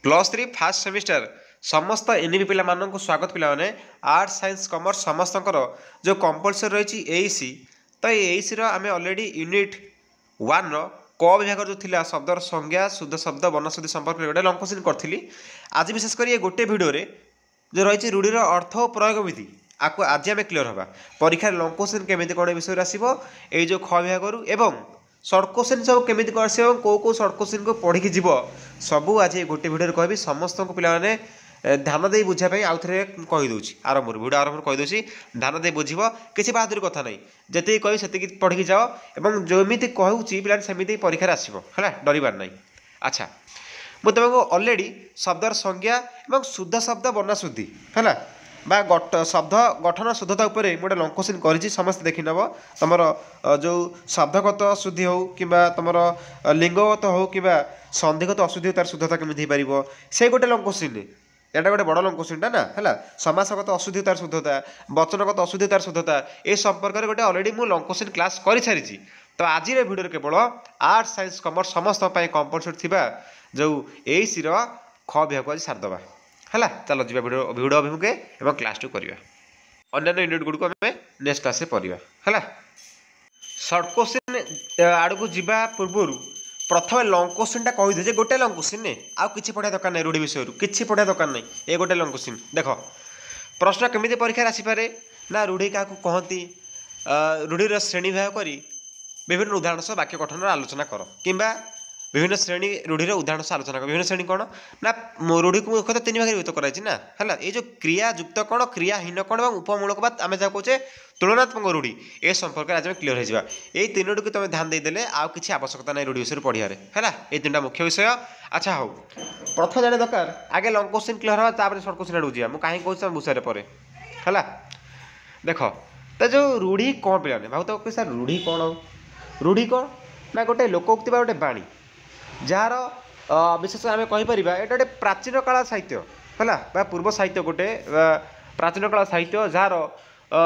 +3 fast semester समस्त NEP पिला मानक स्वागत पिला माने आर्ट्स साइंस कॉमर्स समस्त जो कंपलसरी रही एईसी तो एईसी आम ऑलरेडी यूनिट 1 रो क विभाग जो थिला शब्दर संज्ञा शुद्ध शब्द वनस्पति संपर्क गोटे लंग क्वेश्चन करी आज विशेष कर गोटे भिडियो जो रही रूढ़ीर अर्थ और प्रयोग विधि आपको आज आम क्लीयर हाँ परीक्षा लंग क्वेश्चन केमी कौन विषय आसो जो ख विभाग एवं सर्ट क्वेश्चन सब केमी कौन आस कौ सर्ट क्वेश्चन को पढ़ी जीव सबू आज गोटे भिडियो कहि समस्त पे ध्यान दे बुझापी आउ थे कहीदे आरंभ भिडियो आरंभ कहीदे ध्यान दे बुझ किसी बहादुरी कथा नहीं जी कह से पढ़ी जाओ और जमी कहूँ पे सेमती परीक्षा आसो है डरबार ना। अच्छा मुझे तुमको ऑलरेडी शब्दर संज्ञा और शुद्ध शब्द वर्णाशुद्धि है बा शब्द गठन शुद्धता उपर गोटे लंग क्वेश्चन कर समस्त देखी नब तुम जो शब्दगत शुद्धि हो कि तुम लिंगगत हो कि संधिगत अशुद्धि तार शुद्धता केमी हो से गोटे लंग क्वेश्चन एटा गोटे बड़ लंग क्वेश्चनटा ना है समासगत अशुद्धि तार शुद्धता वचनगत अशुद्धि तार शुद्धता ए संपर्क में गोटे ऑलरेडी मुझे लंग क्वेश्चन क्लास कर सारी तो आज भिडियो केवल आर्ट्स साइंस कॉमर्स समस्त कंपलसरी थी जो एईसी ख विभाग आज सारिदेवा है चलो जी भिडियो अभिमुखे और क्लास टू करवा अन्य यूनिट गुड़ को आम नेक्स्ट क्लास पढ़ा है सर्ट क्वेश्चन आड़ को जावा पूर्व प्रथम लंग क्वेश्चन कहीदे गोटे लंग क्वेश्चन आउ कि पढ़ा दरकार नहीं रूढ़ी विषय किसी पढ़ा दरकार नहीं ये गोटे लंग क्वेश्चन देख प्रश्न केमी परीक्षा आसीपे ना रूढ़ी क्या कहती रूढ़ीर श्रेणी विभाग कर विभिन्न उदाहरण सह वाक्य गठन आलोचना कर किंबा विभिन्न श्रेणी रूढ़ीर उदाहरण सह आलोचना कर विभिन्न श्रेणी कौन ना रूढ़ी को मुख्यतः तीन भाग विभक्त कराई ना है ये जो क्रियायुक्त कौन क्रियाहीन कौन और उपमूलक बात आम जहाँ कहे तुलनात्मक रूढ़ी ए संपर्क आज क्लीयर हो यही तीनोटी को तुम ध्यान देदेले आउ किसी आवश्यकता नहीं रूढ़ी विषय पढ़ियारे है ये तीनटा मुख्य विषय। अच्छा हो प्रथम जाने दरकार आगे लंग क्वेश्चन क्लीयर हाँ सर्ट क्वेश्चन आड़ जा कहीं कौन विषय पर है देख तो जो रूढ़ी कौन पे भाव तो सर रूढ़ी कौन रूढ़ी कौन ना गोटे लोकोक्ति गोटे बाणी जार विशेष आम कहीपर ये गोटे प्राचीन काल साहित्य है पूर्व साहित्य गोटे प्राचीन काल साहित्य जार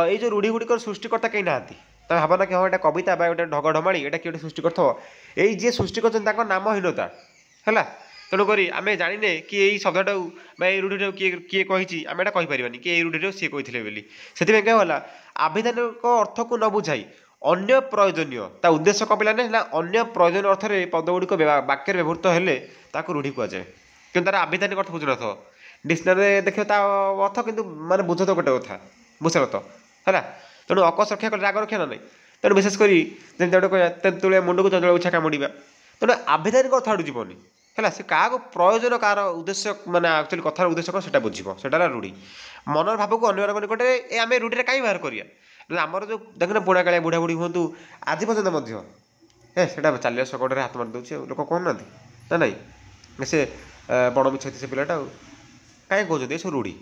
ये जो रूढ़ी गुड़िक सृष्टिकर्ता कहीं ना तुम भावना कि हाँ ये कविता गोटे ढगढमाड़ी ये किए सृष्टि कर ये सृष्टि कर नामहीनता है तेणुक आम जाने कि यही शब्दटा रूढ़ी किए कही आम एटा कहीपर कि यही रूढ़ी सी कही से क्या है आभिधानिक अर्थ को न बुझाई अन्य प्रयोजनीय ता उद्देश्य कौन पे ना अन्य प्रयोजन अर्थ में पदगुड़िक वाक्य व्यवहृत हेले रूढ़ी कहुए कि तार आभिधानिक अर्थ बुझुन था डिक्शनरी देखिए अर्थ कि मानते बुझ तो गोटे कथा बुझल तो है तेणु अकस रक्षा कर राग रक्षा ना नहीं तेणु विशेषकर तेतुलिया मुंड को चंचल इच्छा कामुड़ा तेणु आभिधानिक अर्थ आड़ जीवन है से क्या प्रयोजन कार उद्देश्य मानते एक्चुअली कथार उद्देश्य कौन से बुझे से रूढ़ी मनर भाव को अन्य निकटे आम रूढ़ी कहीं बाहर करा आमर जो देखना पुणा कालिया बुढ़ा बुढ़ी हूँ आज पर्यटन से चलिया सकड़े हाथ मारी दूसरे लोक कहना ना ना से बड़ मिछ से पिलाटा कहीं कहते सब रूढ़ी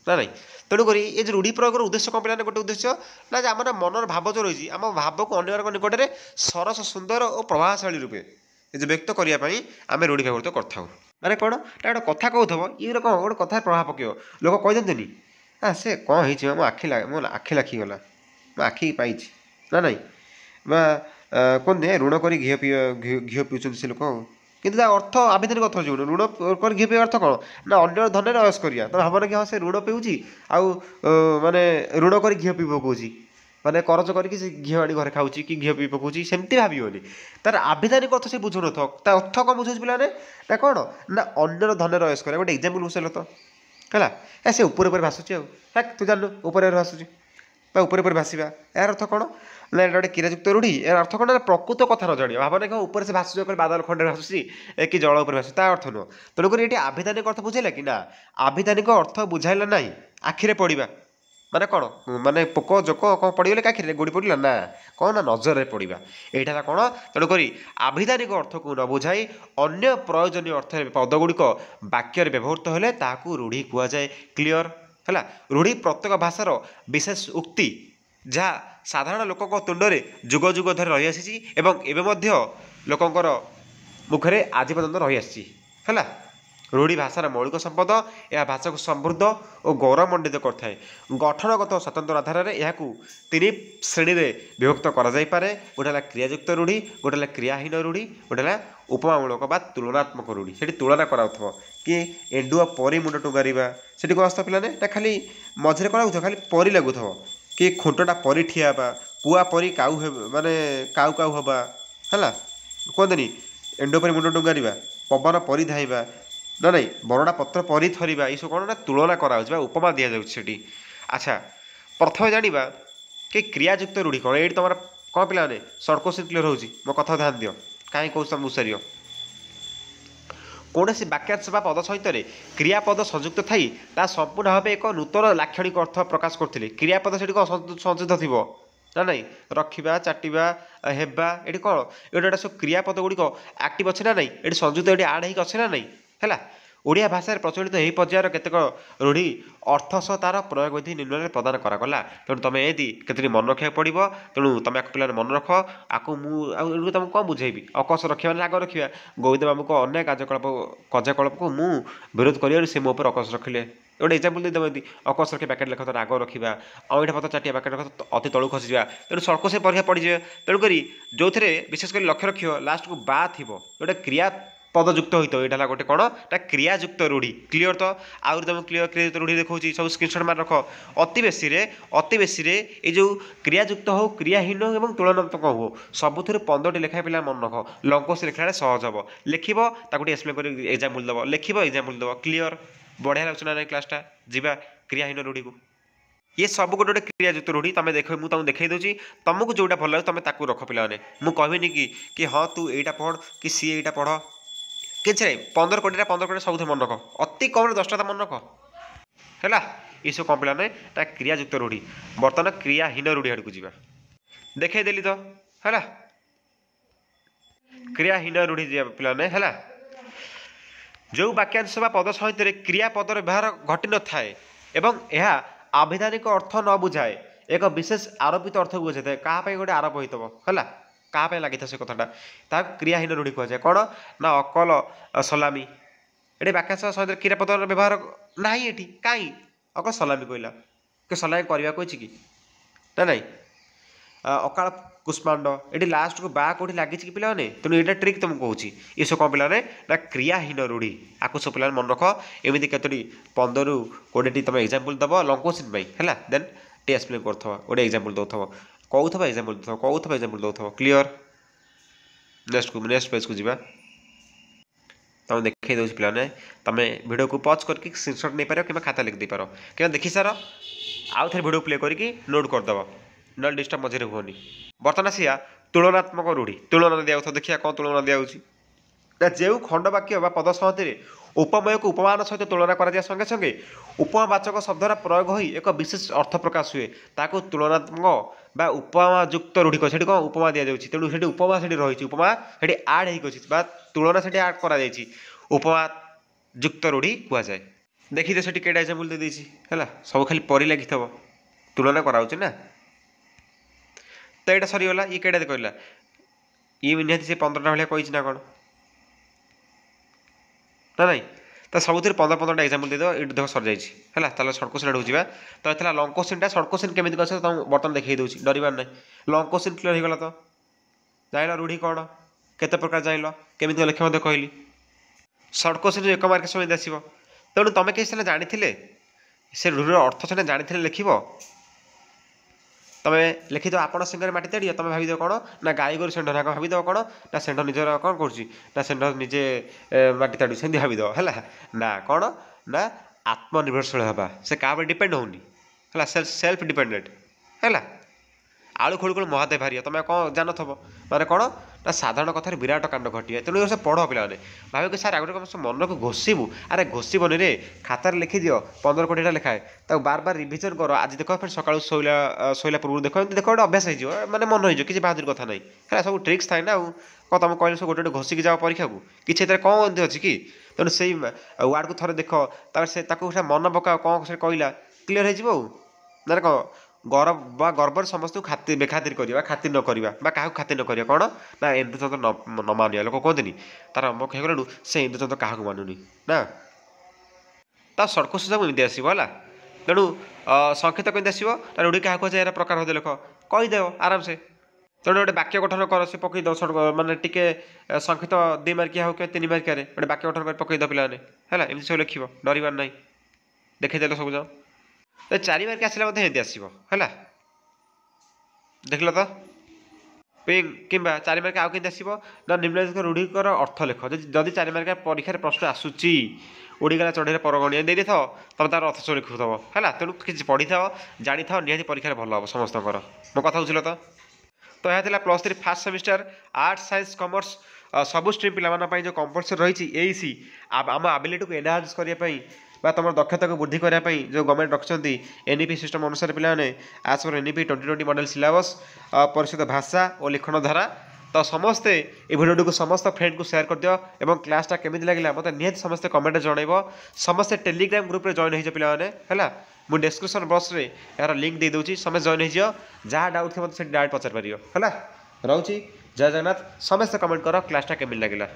ना ना तेणुक ये जो रूढ़ी प्रयोग उद्देश्य कौन पे गोटे उद्देश्य ना आम मनर भाव जो रही आम भाव को अन्य निकटने सरस सुंदर और प्रभावशाली रूपे जो व्यक्त करने आम रूढ़ी व्यवहृत करूँ माने कौन ना गोटे कथा कहूब ये कौन गोटे कथा प्रभाव पक लोक कही हाँ से कौन हो मो आखि लाखीगला मो आखि पाई ना ना कौन दे ऋण कर घी पीछे से लोक किंतु अर्थ आभिधानिक अर्थ जो ऋण कर घी पी अर्थ कौन ना अन्य धन अयस करा तो भावना कि हाँ से ऋण पीऊँगी आउ माने ऋण कर घी पी पकाऊँगी माने करज करके घी आनी घर खाऊँ कि घी पी पकाऊँगी सेमती भावी तार आभिधानिक अर्थ से बुझुन था अर्थ कौन बुझे पे ना कौन ना अन्य धन अयस करा गोटे एक्जाम्पल बुझल तो है से ऊपर भासुची आ तू जानू ऊपर भासुची ऊपर भाषा यार अर्थ कौन ना गोटे क्रियायुक्त रूढ़ी यार अर्थ कौन प्रकृत कथा न जाना भावना क्या ऊपर से भाषुच बादल खंडे भाषुची कि जल उपर भाषुची ता अर्थ नुह तेणुक ये आभिधानिक अर्थ बुझेगा कि ना आभिधानिक अर्थ बुझाइला ना आखिरे पड़ा माने कौन माने पोक जोक कौन पड़गले आखिरे गोड़ी पड़ा ना कौन ना नजर में पड़ा यहाँ कौन तेणुक आभिधानिक अर्थ को न बुझाई अन्य प्रयोजनीय अर्थ पदगुड़िक वाक्य व्यवहृत हेले ताकू रूढ़ी कहुए क्लीयर है रूढ़ी प्रत्येक भाषार विशेष उक्ति जहाँ साधारण लोक तुंडे जुग जुग धरी रही आसी एवं लोकंर मुखरे आज पर्यटन रही आसी है रूढ़ी भाषार मौलिक संपद यह भाषा को समृद्ध और गौरवमंडित करता है। गठनगत स्वतंत्र आधार में यह तीन श्रेणी में विभक्त करे। गोटे क्रियायुक्त रूढ़ी, गोटे क्रियाहीन रूढ़ी, गोटे उपमामूलक बा तुलनात्मक रूढ़ी। से तुलना कराउथबो कि एंडुआ परी मुंड टुंगारिबा से कौन आस पे खाली मझे कौन लगुथ खाली परी लगुथ कि खुंटटा परी ठिया कुआ परी काऊ माने काऊ काऊ हवा है कहते एंडो परी मुंड टुंगारिबा पवन परी धाइबा ना नहीं बरड़ा पत्र परी थरिबा ये सब कौन ना तुलना करा उपमा दि जाऊँगी। अच्छा प्रथम जाना कि क्रियायुक्त रूढ़ी कौन ये तुम कौन पे सर्ट क्वेश्चन क्लियर होगी मो कथा ध्यान दियो कहीं कौन तुम सारी कौन सी वाक्यांश पद सहित क्रियापद संयुक्त थी संपूर्ण भाव एक नूतन लाक्षणिक अर्थ प्रकाश करते। क्रियापद से संयुक्त थी ना नहीं रखा चाटा हेबा ये कौन ये सब क्रियापद गुड़िक आक्टिव अच्छे ना नहीं ये संयुक्त ये आड हो अच्छे ना नहीं है। ओडिया भाषा प्रचलित यही पर्यायर केतक रूढ़ी अर्थ सह तार प्रयोग विधि निम्न प्रदान करागला। तेणु तुम यदि केतटी मन रखा पड़ो तेणु तुम पे मन रख आपको मुझे तुमको कौन बुझेबी अकस रखा राग रखा गोविंद बाबू को अन्य कार्यकलाप को मु विरोध कर सी मो पर अकस रखिले गोटे एक्जाम्पल देदेव अकस रखे पैकेट लेख तो राग रखा आईटा पथ चाटिया पैकेट लेख तो अति तलू खसीजा तेणु सड़क से परीक्षा पड़े तेणुक जो विशेषकर लक्ष्य रख लास्ट को बा थी गोटे क्रिया पदयुक्त होता है यहाँ गोटे कौन ना क्रियायुक्त रूढ़ी। क्लीयर तो आउर तुम क्लीयर क्रियायुक्त रूढ़ी देखा सब स्क्रीनशॉट मार रख अति बेसी ये जो क्रियायुक्त हो क्रियाहीन और तुलनात्मक हो सबुथ 15टी लेखाएं पे मन रख लंकोश लिखा सहज हम लिख एक्सप्लेन कर एग्जाम्पल दब लिख एग्जाम्पल दब क्लीयर बढ़िया लगुना ना क्लासटा जीवा क्रियाहीन रूढ़ी को ये सब गोटे गोटे क्रियायुक्त रूढ़ी तुम देख मुझे तुमको देखई दूसरी तुमको जोटा भल लगे तुम ताकू रख पे मुझे कहबिनी कि हाँ तू यहाँ पढ़ कि सी यहाँ पढ़ किसी नहीं 15 कोटी सब मन रख अति कम 10टा मन रख है ये सब कौन पे क्रियायुक्त रूढ़ी। बर्तमान क्रियाहीन रूढ़ी आड़ को जी देखदेली तो है क्रियाहीन रूढ़ी पे है जो वाक्यांश पद सहित क्रियापदर व्यवहार घटी न थाए एवं यह आविधानिक अर्थ न बुझाए एक विशेष आरोपित अर्थ को बुझे था क्या गोटे आरोप होता है क्या लगी था से कथाटा क्रियाहीन रूढ़ी कहुए कौन ना अकल सलामी ये वाक्यांश सहित क्रियापदर व्यवहार ना ये कहीं अकल सलामी कहला कि सलामी करने कही कि ना नहीं अकाल कुष्मांड ये लास्ट को बा कौटी लगी कि पे तेणु यहाँ ट्रिक तुमको कहूँ ये सब कौन पे ना क्रियाहीन रूढ़ी आपको सब पे मन रख एमती कतोटी 15-20 तुम एग्जाम्पल दब लंग क्वेश्चन है देन टे एक्सप्लेन कर गोटे एग्जाम्पल दौथ कौथ एग्जाम्पल दौथ कौथ एग्जाम्पल दौथ क्लीयर नेक्स्ट पेज को जी तुम देखी दे पे तुम वीडियो को पॉज करके स्क्रीनशॉट नहीं पार कि खाता लिख दे पार कि देखी सार आउ थे वीडियो प्ले करके नोट करदेव ना डिस्टर्ब मझे हुए। बर्तमान आसिया तुलनात्मक रूढ़ी तुलना दिया देखिए कौन तुलना दिया जो खंडवाक्य पद सहित उपमय को उपमान सहित तुलना करा संगे संगे उपमावाचक शब्दर प्रयोग हो एक विशेष अर्थ प्रकाश हुए ताको तुलनात्मक बा उपमायुक्त रूढ़ी कह कौन उपमा दि जाऊँगी तेणु से उपमा से रही उपमा से आड हो तुलना से आड कर उपमायुक्त रूढ़ी कहुए। देखिए से केटा एग्जाम्पल दे है सब खाली परी लगी तुलना कराऊँ ना तो यहाँ सरीगला ये केटा कहला ये निहती से 15टा भाया कही ना कौन ना नहीं तो सब 15-15टा एग्जाम्पल देदेव ये देख सर जाइए है सर्ट क्वेश्चन आड़ तो ये लंग क्वेश्चन सर्ट क्वेश्चन केमी कस तुम बर्तमान देखी दूसरी डरबार ना लंग क्वेश्चन क्लीयर होगा तो जान रूढ़ी कौन केते प्रकार जान केमी लिख मत कहली सर्ट क्वेश्चन एक मार्क समित आसो तेणु तुम कहीं जानी से रूढ़ीर अर्थ से जानी लिख तुम लिखिद आपण सिंगर माटी ताड़ी तुम भाविद कौन ना गाई गोरु षेंढ ना भाविद कौन ना षेंढ निजर कौन कर षेंढ निजे माटी ताड़ी से भाविद है ना कौन ना आत्मनिर्भरशील हवा से क्या डिपेंड होनी है सेल्फ डिपेंडेंट है आलू खोलू खोलू महादेव भारी तुम कौन जान थो माने कौन ना साधारण कथार विराट कांड घटी तेणु से पढ़ पे भाव कि सार आगे मन को घोषबू अरे घोषबनी रे खातार लिखि दियो 15 कोटी लिखाए तो बार बार रिविजन कर आज देख फिर सका शोला पूर्व देख देख गोटे अभ्यास हो मैंने मन हो किसी बहादुर कथा नहीं है सब ट्रिक्स थाए ना कौन तुम कहल सब गोटे घोषिकी जाओ परीक्षा को किसी कौन अच्छी कि तेणु से वार्ड को थे देख से मन पका कौन से कहला क्लीयर हो ना कौन गौरव बा गर्व समस्त खातिर बेखातिर करवा खातिर न करवा क्या खातिर न करवा कौन ना इंद्रचंद्र न मानिया लोक कहते तार अम्म कहीगलू से इंद्रचंद्र क्या मानुनी ना ता सड़क सुझाव एमती आसो है तेणु संकेत केमती आसो ना रूढ़ी क्या कहुए प्रकार हदे लेख कहीदेव आराम से तेणु गोटे वाक्य गठन कर से पकईद सड़क मानने टी संकेत 2 मार्किया हो कि 3 मार्किया गोटे वाक्य गठन कर पकईद पाने है एमती सब लिख डरबार ना देखईदेल सब जाओ तो 4 मार्क आसला एमती आसो है देखल तो कि 4 मार्क आउ के आसो ना निम्नलिखित रूढ़िकर अर्थ लेख जदि 4 मार्क परीक्षा प्रश्न आसूची उड़ीगला चढ़े परगणिया दे था तुम तार अर्थ सब लिखुव है तेणु किसी पढ़ी था जानी था निहाती परीक्षा भल हम समस्त मो कथा बुझल तो यह +3 fast semester arts science commerce सबु स्ट्रीम पिला जो कंपलसरी रही एईसी आम एबिलिटी को एनहांस करने तुम दक्षता को वृद्धि करने जो गवर्नमेंट रखिंट एनईपी सिस्टम अनुसार पे आज पर एनईपी 2020 मॉडल सिलेबस परिचित भाषा और लिखन धारा तो समस्ते ये भिडियो को समस्त फ्रेंड को शेयर कर दियो एवं क्लासटा केमी लगे मतलब निहाती समस्ते कमेंट जनइब समस्ते टेलीग्राम ग्रुप रे जॉइन हो पे है मुझे डिस्क्रिप्शन बॉक्स रे यार लिंक दे दूची समस्त जॉइन हो जहाँ डाउट थे मतलब डायरेक्ट पचार पार है रोची जय जगन्नाथ समस्ते कमेंट कर क्लासटा केमी लगे।